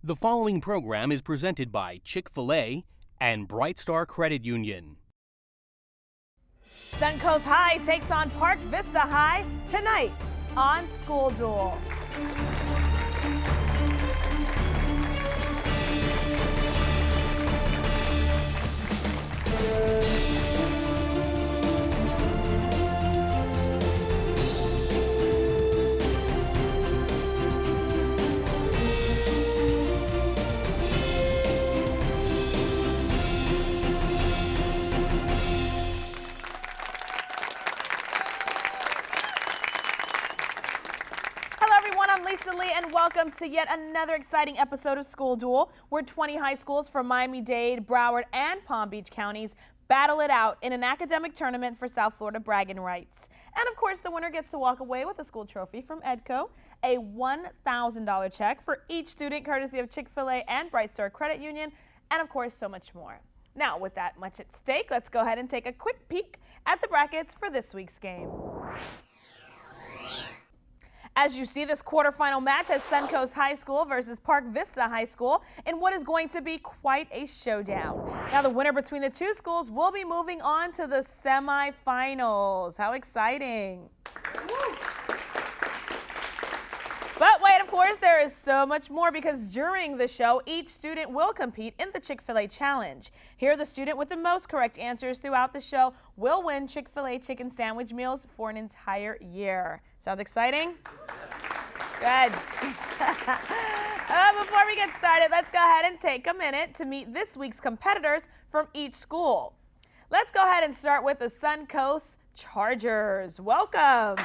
The following program is presented by Chick-fil-A and Bright Star Credit Union. Suncoast High takes on Park Vista High tonight on School Duel. And welcome to yet another exciting episode of School Duel, where 20 high schools from Miami-Dade, Broward, and Palm Beach counties battle it out in an academic tournament for South Florida bragging rights. And of course, the winner gets to walk away with a school trophy from EDCO, a $1,000 check for each student courtesy of Chick-fil-A and Bright Star Credit Union, and of course, so much more. Now, with that much at stake, let's go ahead and take a quick peek at the brackets for this week's game. As you see, this quarterfinal match has Suncoast High School versus Park Vista High School in what is going to be quite a showdown. Now, the winner between the two schools will be moving on to the semifinals. How exciting. But wait, of course, there is so much more, because during the show, each student will compete in the Chick-fil-A Challenge. Here, the student with the most correct answers throughout the show will win Chick-fil-A chicken sandwich meals for an entire year. Sounds exciting? Good. Before we get started, let's go ahead and take a minute to meet this week's competitors from each school. Let's go ahead and start with the Suncoast Chargers. Welcome.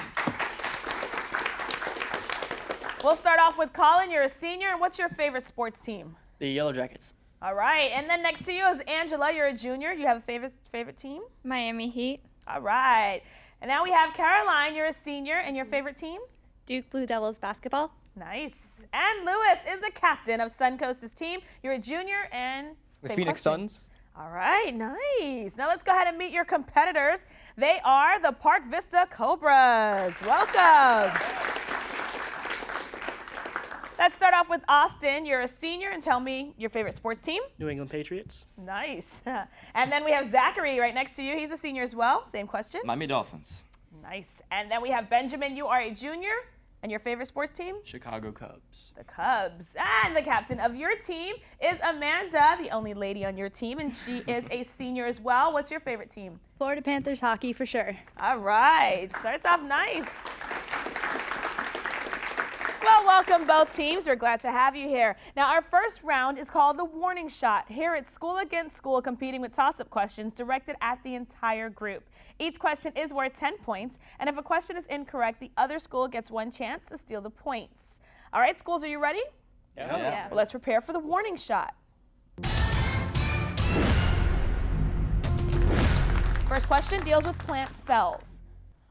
We'll start off with Colin. You're a senior, and what's your favorite sports team? The Yellow Jackets. All right, and then next to you is Angela. You're a junior. Do you have a favorite team? Miami Heat. All right. And now we have Caroline. You're a senior, and your favorite team? Duke Blue Devils basketball. Nice. And Lewis is the captain of Suncoast's team. You're a junior, and the Phoenix Suns. All right, nice. Now let's go ahead and meet your competitors. They are the Park Vista Cobras. Welcome. Let's start off with Austin. You're a senior, and tell me your favorite sports team. New England Patriots. Nice. And then we have Zachary right next to you. He's a senior as well. Same question. Miami Dolphins. Nice. And then we have Benjamin. You are a junior, and your favorite sports team? Chicago Cubs. The Cubs. And the captain of your team is Amanda, the only lady on your team, and she is a senior as well. What's your favorite team? Florida Panthers hockey for sure. All right. Starts off nice. Well, welcome both teams. We're glad to have you here. Now, our first round is called the warning shot. Here it's school against school, competing with toss-up questions directed at the entire group. Each question is worth 10 points, and if a question is incorrect, the other school gets one chance to steal the points. All right, schools, are you ready? Yeah. Well, let's prepare for the warning shot. First question deals with plant cells.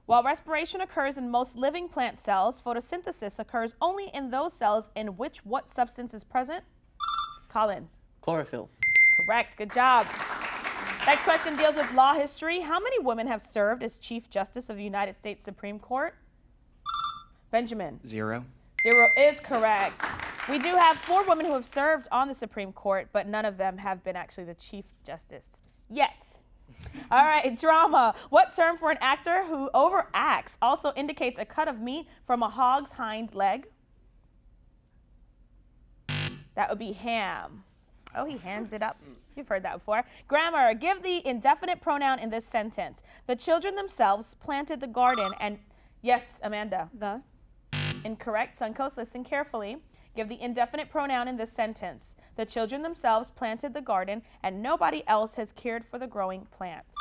While respiration occurs in most living plant cells, photosynthesis occurs only in those cells in which what substance is present? Colin. Chlorophyll. Correct. Good job. Next question deals with law history. How many women have served as Chief Justice of the United States Supreme Court? Benjamin. 0. 0 is correct. We do have 4 women who have served on the Supreme Court, but none of them have been actually the Chief Justice yet. All right, drama. What term for an actor who overacts also indicates a cut of meat from a hog's hind leg? That would be ham. Oh, he hammed it up. You've heard that before. Grammar. Give the indefinite pronoun in this sentence. The children themselves planted the garden and... Yes, Amanda. The. Incorrect. Suncoast, listen carefully. Give the indefinite pronoun in this sentence. The children themselves planted the garden, and nobody else has cared for the growing plants.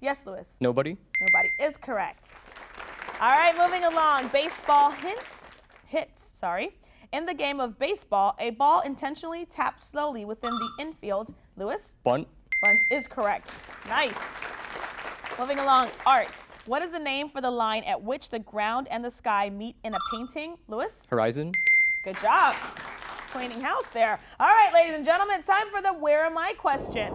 Yes, Lewis? Nobody. Nobody is correct. All right, moving along. Baseball hits. In the game of baseball, a ball intentionally tapped slowly within the infield. Lewis? Bunt. Bunt is correct. Nice. Moving along. Art. What is the name for the line at which the ground and the sky meet in a painting? Lewis? Horizon. Good job. Cleaning house there. All right, ladies and gentlemen, it's time for the Where Am I question.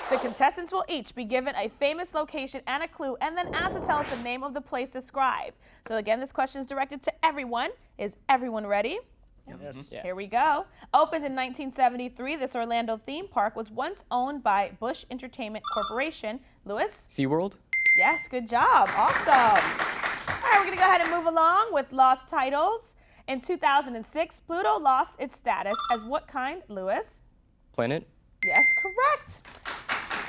The contestants will each be given a famous location and a clue, and then asked to tell us the name of the place described. So again, this question is directed to everyone. Is everyone ready? Yes. Yeah. Here we go. Opened in 1973, this Orlando theme park was once owned by Bush Entertainment Corporation. Lewis? SeaWorld? Yes, good job. Awesome. All right, we're going to go ahead and move along with lost titles. In 2006, Pluto lost its status as what kind, Lewis? Planet? Yes, correct.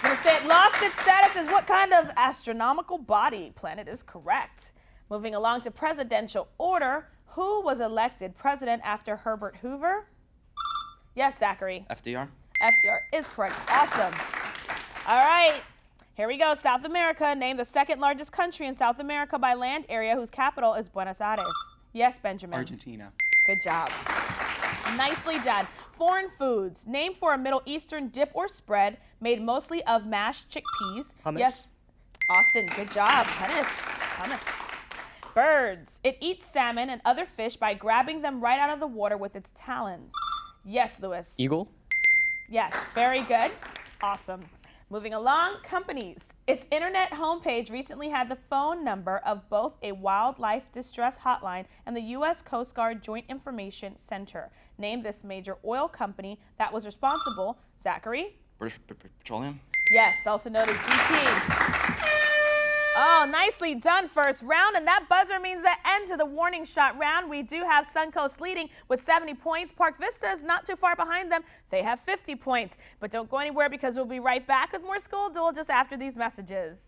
I'm going to say it lost its status as what kind of astronomical body? Planet is correct. Moving along to presidential order, who was elected president after Herbert Hoover? Yes, Zachary. FDR. FDR is correct. Awesome. All right. Here we go. South America. Name the second largest country in South America by land area whose capital is Buenos Aires. Yes, Benjamin. Argentina. Good job. Nicely done. Foreign foods. Name for a Middle Eastern dip or spread made mostly of mashed chickpeas. Hummus. Yes. Austin, good job. Hummus. Birds. It eats salmon and other fish by grabbing them right out of the water with its talons. Yes, Lewis. Eagle? Yes, very good. Awesome. Moving along, companies. Its internet homepage recently had the phone number of both a wildlife distress hotline and the U.S. Coast Guard Joint Information Center. Name this major oil company that was responsible. Zachary? British Petroleum. Yes, also known as BP. Oh, nicely done first round, and that buzzer means the end to the warning shot round. We do have Suncoast leading with 70 points. Park Vista is not too far behind them. They have 50 points. But don't go anywhere because we'll be right back with more School Duel just after these messages.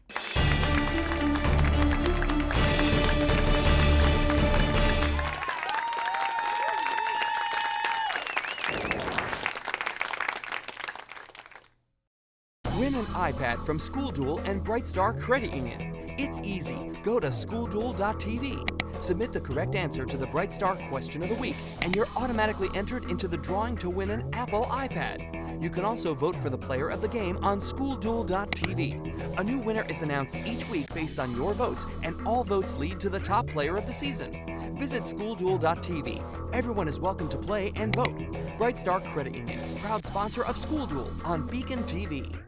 Win an iPad from School Duel and Bright Star Credit Union. It's easy. Go to schoolduel.tv. Submit the correct answer to the Bright Star question of the week, and you're automatically entered into the drawing to win an Apple iPad. You can also vote for the player of the game on schoolduel.tv. A new winner is announced each week based on your votes, and all votes lead to the top player of the season. Visit schoolduel.tv. Everyone is welcome to play and vote. Bright Star Credit Union, proud sponsor of School Duel on BECON-TV.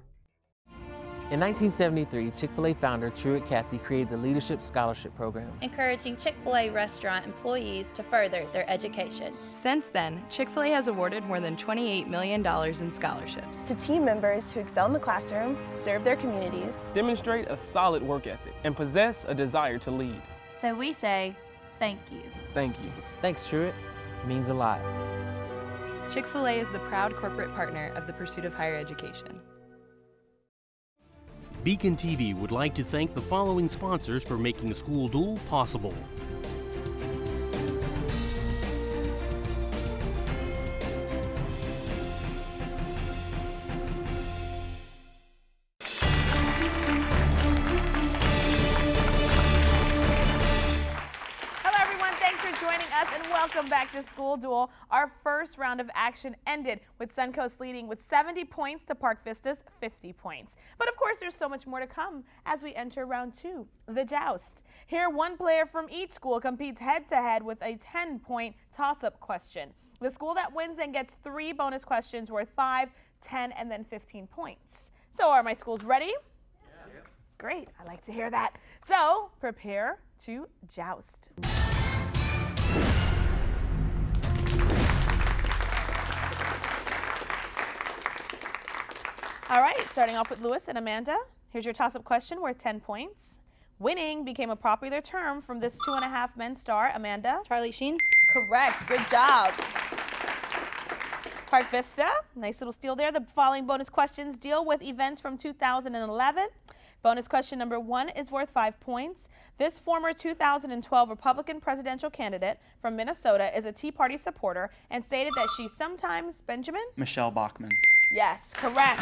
In 1973, Chick-fil-A founder Truett Cathy created the Leadership Scholarship Program, encouraging Chick-fil-A restaurant employees to further their education. Since then, Chick-fil-A has awarded more than $28 million in scholarships to team members who excel in the classroom, serve their communities, demonstrate a solid work ethic, and possess a desire to lead. So we say, thank you. Thank you. Thanks, Truett. It means a lot. Chick-fil-A is the proud corporate partner of the pursuit of higher education. BECON-TV would like to thank the following sponsors for making School Duel possible. Welcome back to School Duel. Our first round of action ended with Suncoast leading with 70 points to Park Vista's 50 points. But of course, there's so much more to come as we enter round two, the joust. Here, one player from each school competes head-to-head with a 10-point toss-up question. The school that wins then gets 3 bonus questions worth 5, 10, and then 15 points. So are my schools ready? Yeah. Great, I like to hear that. So prepare to joust. All right, starting off with Lewis and Amanda. Here's your toss-up question worth 10 points. Winning became a popular term from this 2.5 Men star. Amanda? Charlie Sheen. Correct, good job. Park Vista, nice little steal there. The following bonus questions deal with events from 2011. Bonus question number 1 is worth 5 points. This former 2012 Republican presidential candidate from Minnesota is a Tea Party supporter and stated that she sometimes, Benjamin? Michelle Bachmann. Yes, correct.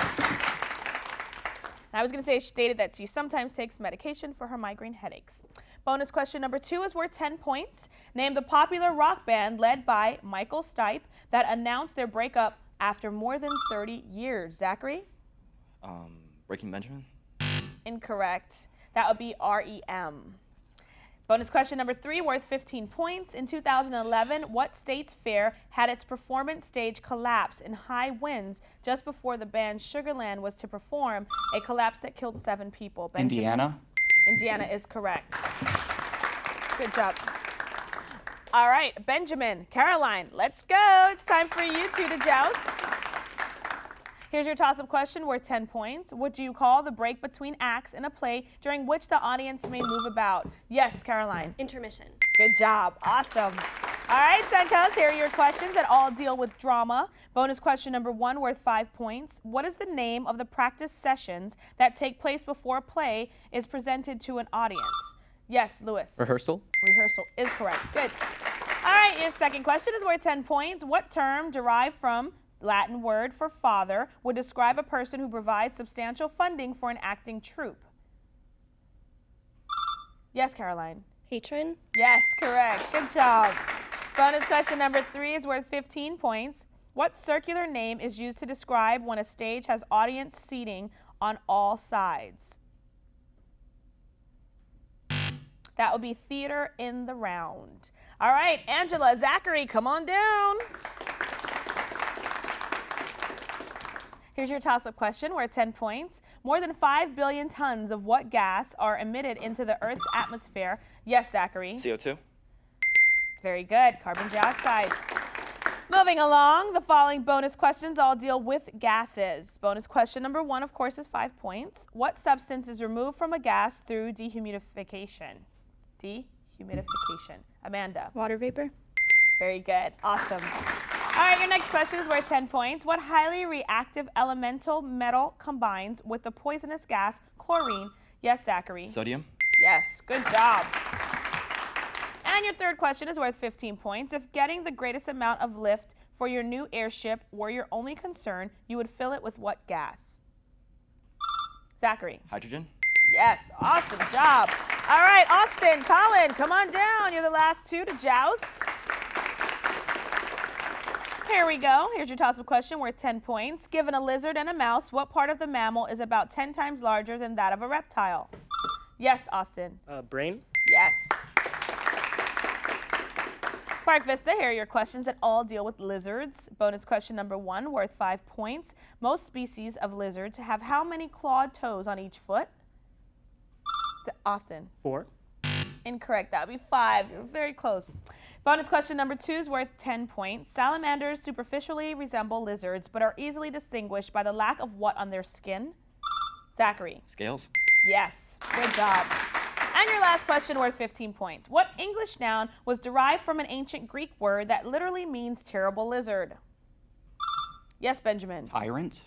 I was going to say she stated that she sometimes takes medication for her migraine headaches. Bonus question number 2 is worth 10 points. Name the popular rock band led by Michael Stipe that announced their breakup after more than 30 years. Zachary? Breaking Benjamin. Incorrect. That would be REM. Bonus question number 3 worth 15 points. In 2011, what state's fair had its performance stage collapse in high winds just before the band Sugarland was to perform, a collapse that killed 7 people? Benjamin? Indiana. Indiana is correct. Good job. All right, Benjamin, Caroline, let's go. It's time for you two to joust. Here's your toss-up question worth 10 points. What do you call the break between acts in a play during which the audience may move about? Yes, Caroline. Intermission. Good job. Awesome. All right, Suncoast, here are your questions that all deal with drama. Bonus question number 1 worth 5 points. What is the name of the practice sessions that take place before a play is presented to an audience? Yes, Lewis. Rehearsal. Rehearsal is correct. Good. All right, your second question is worth 10 points. What term derived from Latin word for father would describe a person who provides substantial funding for an acting troupe? Yes, Caroline. Patron. Yes, correct. Good job. Bonus question number 3 is worth 15 points. What circular name is used to describe when a stage has audience seating on all sides? That would be theater in the round. All right, Angela, Zachary, come on down. Here's your toss-up question worth 10 points. More than 5 billion tons of what gas are emitted into the Earth's atmosphere? Yes, Zachary. CO2. Very good. Carbon dioxide. Moving along, the following bonus questions all deal with gases. Bonus question number 1, of course, is 5 points. What substance is removed from a gas through dehumidification? Dehumidification. Amanda. Water vapor. Very good. Awesome. All right, your next question is worth 10 points. What highly reactive elemental metal combines with the poisonous gas chlorine? Yes, Zachary. Sodium. Yes, good job. And your third question is worth 15 points. If getting the greatest amount of lift for your new airship were your only concern, you would fill it with what gas? Zachary. Hydrogen. Yes, awesome job. All right, Austin, Colin, come on down. You're the last two to joust. Here we go. Here's your toss-up question worth 10 points. Given a lizard and a mouse, what part of the mammal is about 10 times larger than that of a reptile? Yes, Austin. Brain. Yes. Park Vista, here are your questions that all deal with lizards. Bonus question number 1 worth 5 points. Most species of lizards have how many clawed toes on each foot? Austin. 4. Incorrect. That would be 5. You're very close. Bonus question number 2 is worth 10 points. Salamanders superficially resemble lizards but are easily distinguished by the lack of what on their skin? Zachary. Scales. Yes. Good job. And your last question worth 15 points. What English noun was derived from an ancient Greek word that literally means terrible lizard? Yes, Benjamin. Tyrant.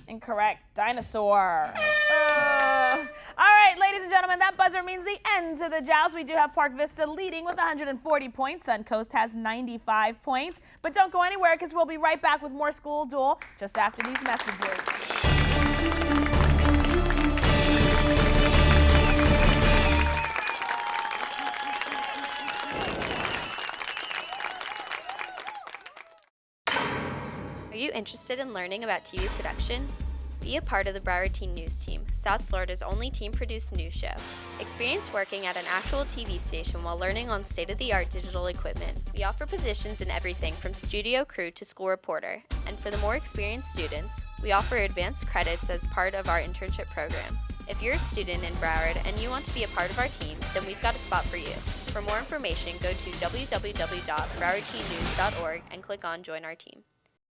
Incorrect. Dinosaur. All right, ladies and gentlemen, that buzzer means the end to the joust. We do have Park Vista leading with 140 points. Suncoast has 95 points. But don't go anywhere because we'll be right back with more School Duel just after these messages. Are you interested in learning about TV production? Be a part of the Broward Teen News Team, South Florida's only teen-produced news show. Experience working at an actual TV station while learning on state-of-the-art digital equipment. We offer positions in everything from studio crew to school reporter. And for the more experienced students, we offer advanced credits as part of our internship program. If you're a student in Broward and you want to be a part of our team, then we've got a spot for you. For more information, go to www.browardteennews.org and click on Join Our Team.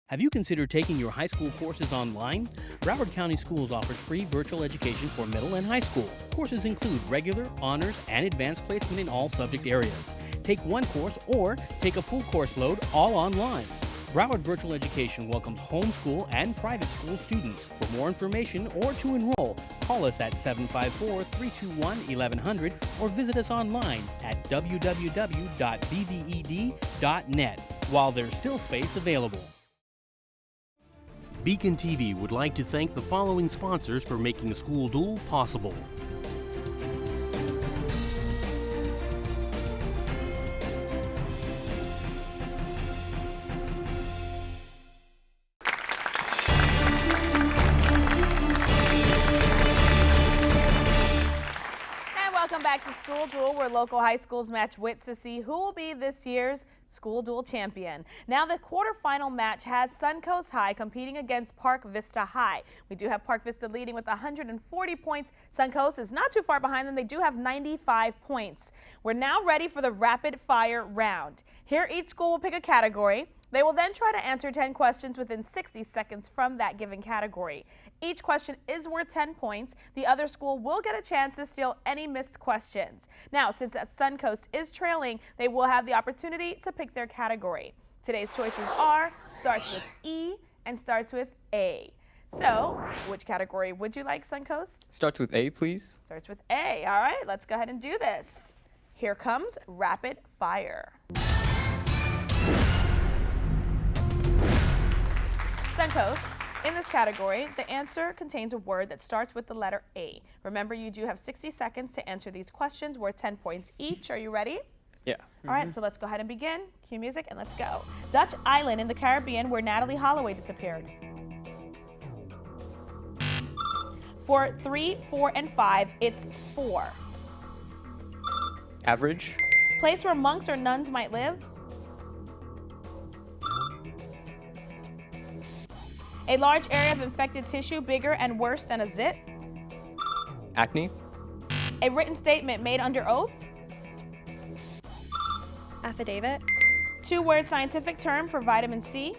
Have you considered taking your high school courses online? Broward County Schools offers free virtual education for middle and high school. Courses include regular, honors, and advanced placement in all subject areas. Take one course or take a full course load all online. Broward Virtual Education welcomes homeschool and private school students. For more information or to enroll, call us at 754-321-1100 or visit us online at www.bbed.net while there's still space available. BECON-TV would like to thank the following sponsors for making School Duel possible. And welcome back to School Duel, where local high schools match wits to see who will be this year's School Duel champion. Now the quarterfinal match has Suncoast High competing against Park Vista High. We do have Park Vista leading with 140 points. Suncoast is not too far behind them. They do have 95 points. We're now ready for the rapid fire round. Here each school will pick a category. They will then try to answer 10 questions within 60 seconds from that given category. Each question is worth 10 points. The other school will get a chance to steal any missed questions. Now, since Suncoast is trailing, they will have the opportunity to pick their category. Today's choices are, starts with E and starts with A. So, which category would you like, Suncoast? Starts with A, please. Starts with A. All right, let's go ahead and do this. Here comes rapid fire. Suncoast, in this category, the answer contains a word that starts with the letter A. Remember, you do have 60 seconds to answer these questions worth 10 points each. Are you ready? Yeah. All right, so let's go ahead and begin. Cue music and let's go. Dutch island in the Caribbean where Natalie Holloway disappeared. For 3, 4, and 5, it's 4. Average. Place where monks or nuns might live. A large area of infected tissue bigger and worse than a zit. Acne. A written statement made under oath. Affidavit. 2-word scientific term for vitamin C.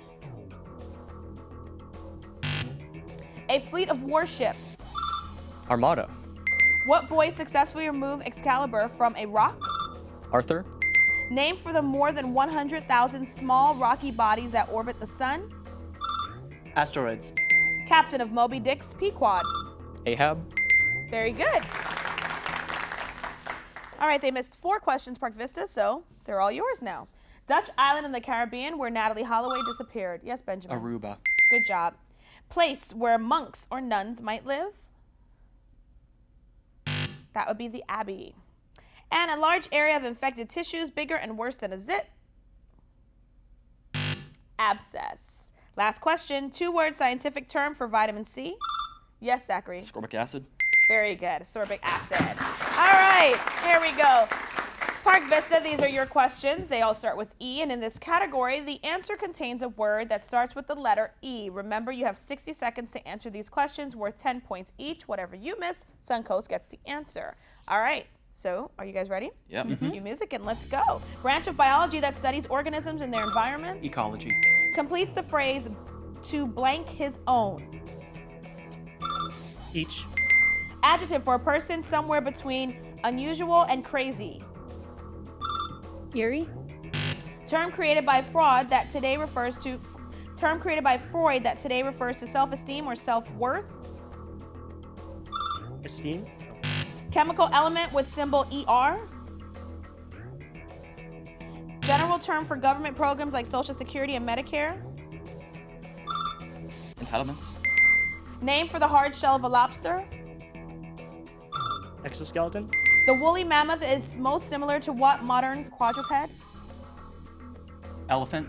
A fleet of warships. Armada. What boy successfully removed Excalibur from a rock? Arthur. Name for the more than 100,000 small rocky bodies that orbit the sun. Asteroids. Captain of Moby Dick's Pequod. Ahab. Very good. All right, they missed 4 questions, Park Vista, so they're all yours now. Dutch island in the Caribbean where Natalie Holloway disappeared. Yes, Benjamin? Aruba. Good job. Place where monks or nuns might live. That would be the Abbey. And a large area of infected tissues bigger and worse than a zit. Abscess. Last question, 2-word scientific term for vitamin C. Yes, Zachary? Ascorbic acid. Very good, ascorbic acid. All right, here we go. Park Vista, these are your questions. They all start with E, and in this category, the answer contains a word that starts with the letter E. Remember, you have 60 seconds to answer these questions worth 10 points each. Whatever you miss, Suncoast gets the answer. All right, so are you guys ready? Yep. Cue music and let's go. Branch of biology that studies organisms and their environment. Ecology. Completes the phrase, to blank his own. Each. Adjective for a person somewhere between unusual and crazy. Eerie. Term created by Freud that today refers to self-esteem or self-worth. Esteem. Chemical element with symbol ER. General term for government programs like Social Security and Medicare. Entitlements. Name for the hard shell of a lobster. Exoskeleton. The woolly mammoth is most similar to what modern quadruped? Elephant.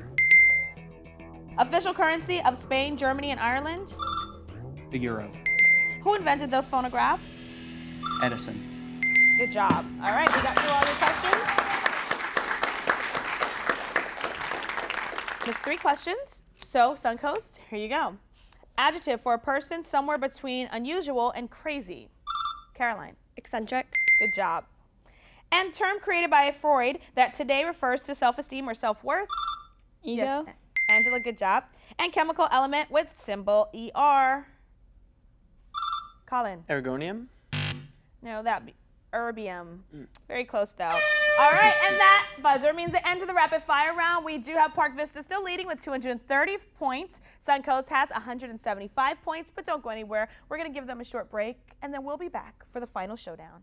Official currency of Spain, Germany, and Ireland. The euro. Who invented the phonograph? Edison. Good job. All right, we got through all your questions. Just 3 questions. So, Suncoast, here you go. Adjective for a person somewhere between unusual and crazy. Caroline. Eccentric. Good job. And term created by Freud that today refers to self-esteem or self-worth. Ego. Yes. Angela, good job. And chemical element with symbol ER. Colin. Ergonium. No, that'd be erbium. Very close though. All right, and that buzzer means the end of the rapid fire round. We do have Park Vista still leading with 230 points. Suncoast has 175 points, but don't go anywhere. We're going to give them a short break, and then we'll be back for the final showdown.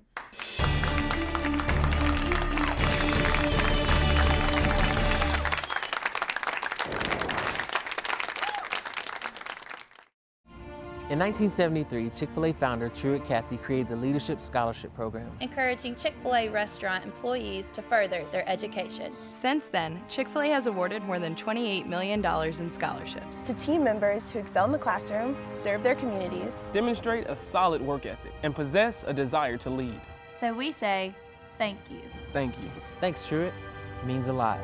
In 1973, Chick-fil-A founder Truett Cathy created the Leadership Scholarship Program, encouraging Chick-fil-A restaurant employees to further their education. Since then, Chick-fil-A has awarded more than $28 million in scholarships to team members who excel in the classroom, serve their communities, demonstrate a solid work ethic, and possess a desire to lead. So we say, thank you. Thank you. Thanks, Truett. It means a lot.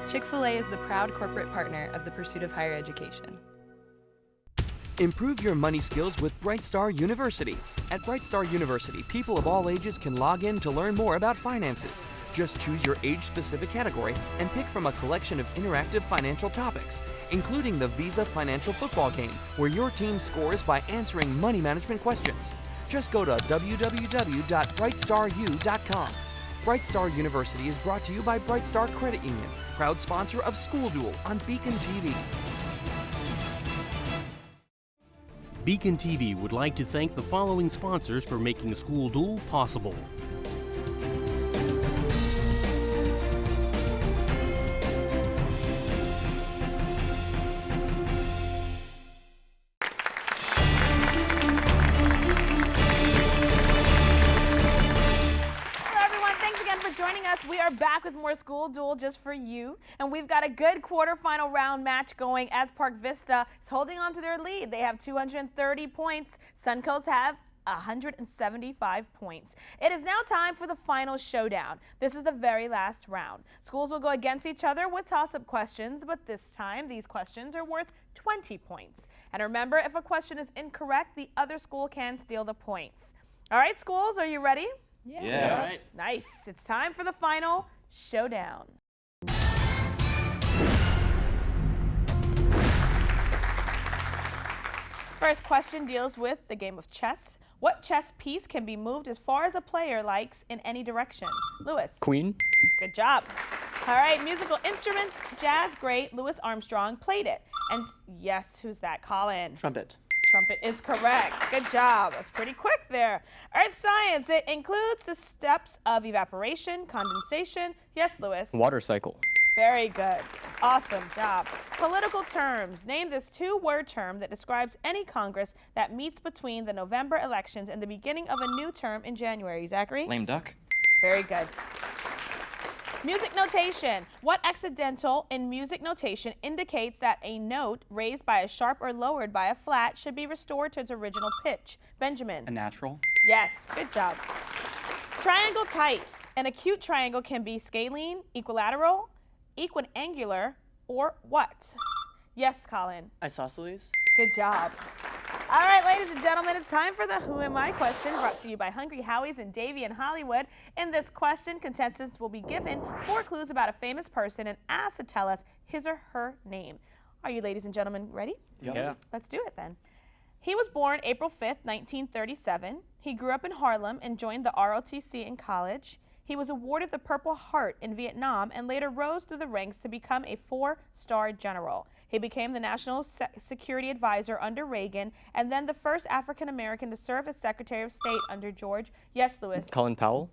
Chick-fil-A is the proud corporate partner of the pursuit of higher education. Improve your money skills with Bright Star University. At Bright Star University, people of all ages can log in to learn more about finances. Just choose your age-specific category and pick from a collection of interactive financial topics, including the Visa Financial Football Game, where your team scores by answering money management questions. Just go to www.brightstaru.com. Bright Star University is brought to you by Bright Star Credit Union, proud sponsor of School Duel on BECON-TV. BECON-TV would like to thank the following sponsors for making School Duel possible. We are back with more School Duel just for you, and we've got a good quarterfinal round match going as Park Vista is holding on to their lead. They have 230 points. Suncoast have 175 points. It is now time for the final showdown. This is the very last round. Schools will go against each other with toss-up questions, but this time these questions are worth 20 points. And remember, if a question is incorrect, the other school can steal the points. All right, schools, are you ready? Yeah. Yes. All right. Nice. It's time for the final showdown. First question deals with the game of chess. What chess piece can be moved as far as a player likes in any direction? Lewis. Queen. Good job. All right, musical instruments. Jazz great Louis Armstrong played it. And yes, who's that? Colin. Trumpet. Trumpet is correct. Good job. That's pretty quick there. Earth science. It includes the steps of evaporation, condensation. Yes, Lewis. Water cycle. Very good. Awesome job. Political terms. Name this two-word term that describes any Congress that meets between the November elections and the beginning of a new term in January. Zachary? Lame duck. Very good. Music notation. What accidental in music notation indicates that a note raised by a sharp or lowered by a flat should be restored to its original pitch? Benjamin. A natural. Yes, good job. Triangle types. An acute triangle can be scalene, equilateral, equiangular, or what? Yes, Colin. Isosceles. Good job. All right, ladies and gentlemen, it's time for the Who Am I question, brought to you by Hungry Howie's and Davie in Hollywood. In this question, contestants will be given 4 clues about a famous person and asked to tell us his or her name. Are you ladies and gentlemen ready? Yep. Yeah. Let's do it then. He was born April 5th, 1937. He grew up in Harlem and joined the ROTC in college. He was awarded the Purple Heart in Vietnam and later rose through the ranks to become a 4-star general. He became the National Security Advisor under Reagan and then the first African American to serve as Secretary of State under George. Yes, Lewis. Colin Powell.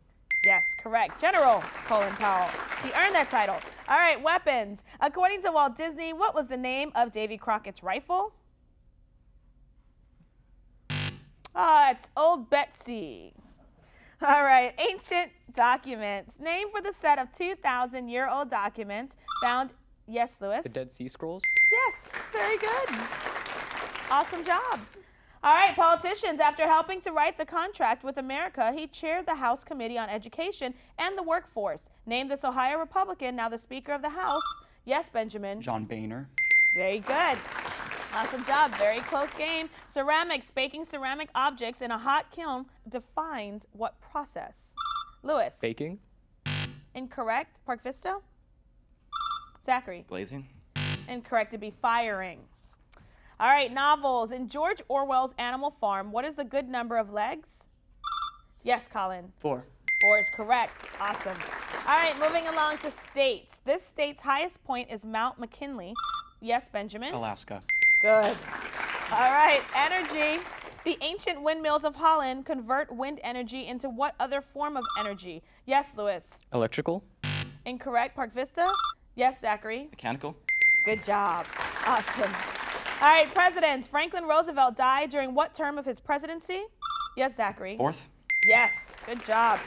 Yes, correct. General Colin Powell. He earned that title. All right, weapons. According to Walt Disney, what was the name of Davy Crockett's rifle? It's Old Betsy. All right, ancient documents. Name for the set of 2,000-year-old documents found. Yes, Lewis. The Dead Sea Scrolls. Yes, very good. Awesome job. All right, politicians. After helping to write the contract with America, he chaired the House Committee on Education and the Workforce. Name this Ohio Republican, now the Speaker of the House. Yes, Benjamin. John Boehner. Very good. Awesome job. Very close game. Ceramics. Baking ceramic objects in a hot kiln defines what process? Lewis. Baking. Incorrect. Park Vista. Zachary. Glazing. Incorrect. It'd be firing. All right, novels. In George Orwell's Animal Farm, what is the good number of legs? Yes, Colin. 4. 4 is correct. Awesome. All right, moving along to states. This state's highest point is Mount McKinley. Yes, Benjamin. Alaska. Good. All right, energy. The ancient windmills of Holland convert wind energy into what other form of energy? Yes, Lewis. Electrical. Incorrect. Park Vista. Yes, Zachary. Mechanical. Good job. Awesome. All right, presidents. Franklin Roosevelt died during what term of his presidency? Yes, Zachary. 4th. Yes, good job.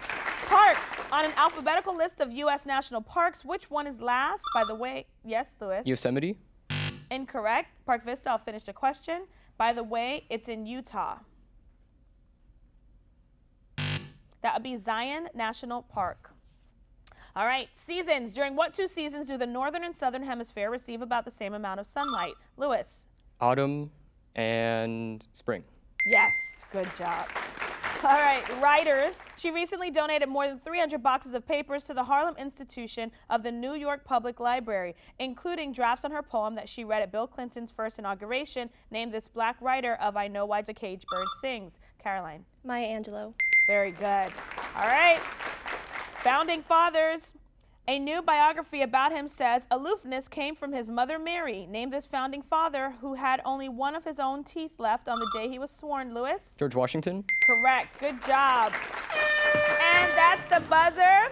Parks. On an alphabetical list of U.S. national parks, which one is last? By the way, yes, Lewis. Yosemite. Incorrect. Park Vista, I'll finish the question. By the way, it's in Utah. That would be Zion National Park. All right, seasons. During what two seasons do the northern and southern hemisphere receive about the same amount of sunlight? Lewis. Autumn and spring. Yes, good job. All right, writers. She recently donated more than 300 boxes of papers to the Harlem Institution of the New York Public Library, including drafts on her poem that she read at Bill Clinton's first inauguration, named this black writer of I Know Why the Caged Bird Sings. Caroline. Maya Angelou. Very good. All right. Founding fathers. A new biography about him says aloofness came from his mother Mary. Name this founding father who had only one of his own teeth left on the day he was sworn. Lewis? George Washington. Correct. Good job. And that's the buzzer.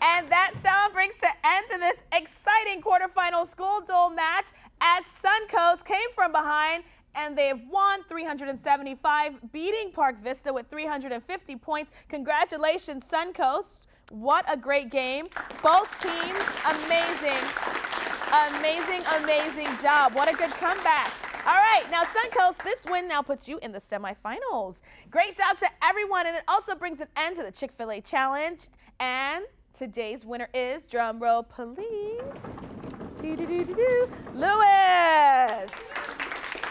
And that sound brings to end to this exciting quarterfinal school duel match as Suncoast came from behind and they've won 375, beating Park Vista with 350 points. Congratulations, Suncoast. What a great game. Both teams, amazing, amazing, amazing job. What a good comeback. All right, now Suncoast, this win now puts you in the semifinals. Great job to everyone, and it also brings an end to the Chick-fil-A Challenge. And today's winner is, drum roll please, Lewis.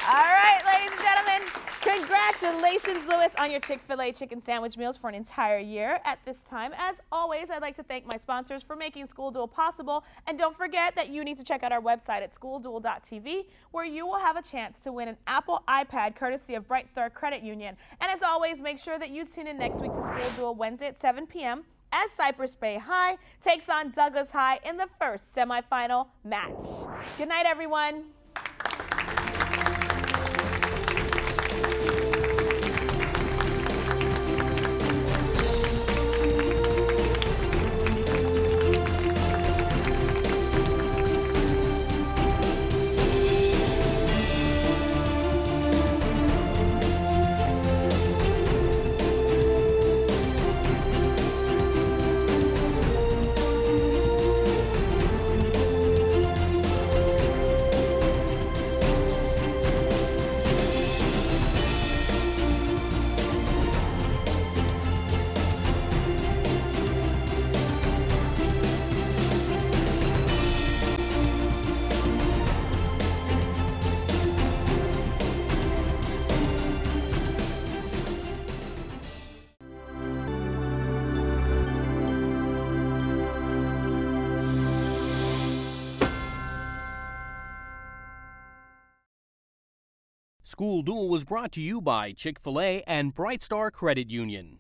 All right, ladies and gentlemen, congratulations, Lewis, on your Chick-fil-A chicken sandwich meals for an entire year. At this time, as always, I'd like to thank my sponsors for making School Duel possible. And don't forget that you need to check out our website at schoolduel.tv, where you will have a chance to win an Apple iPad courtesy of Bright Star Credit Union. And as always, make sure that you tune in next week to School Duel Wednesday at 7 p.m. as Cypress Bay High takes on Douglas High in the first semifinal match. Good night, everyone. School Duel was brought to you by Chick-fil-A and Bright Star Credit Union.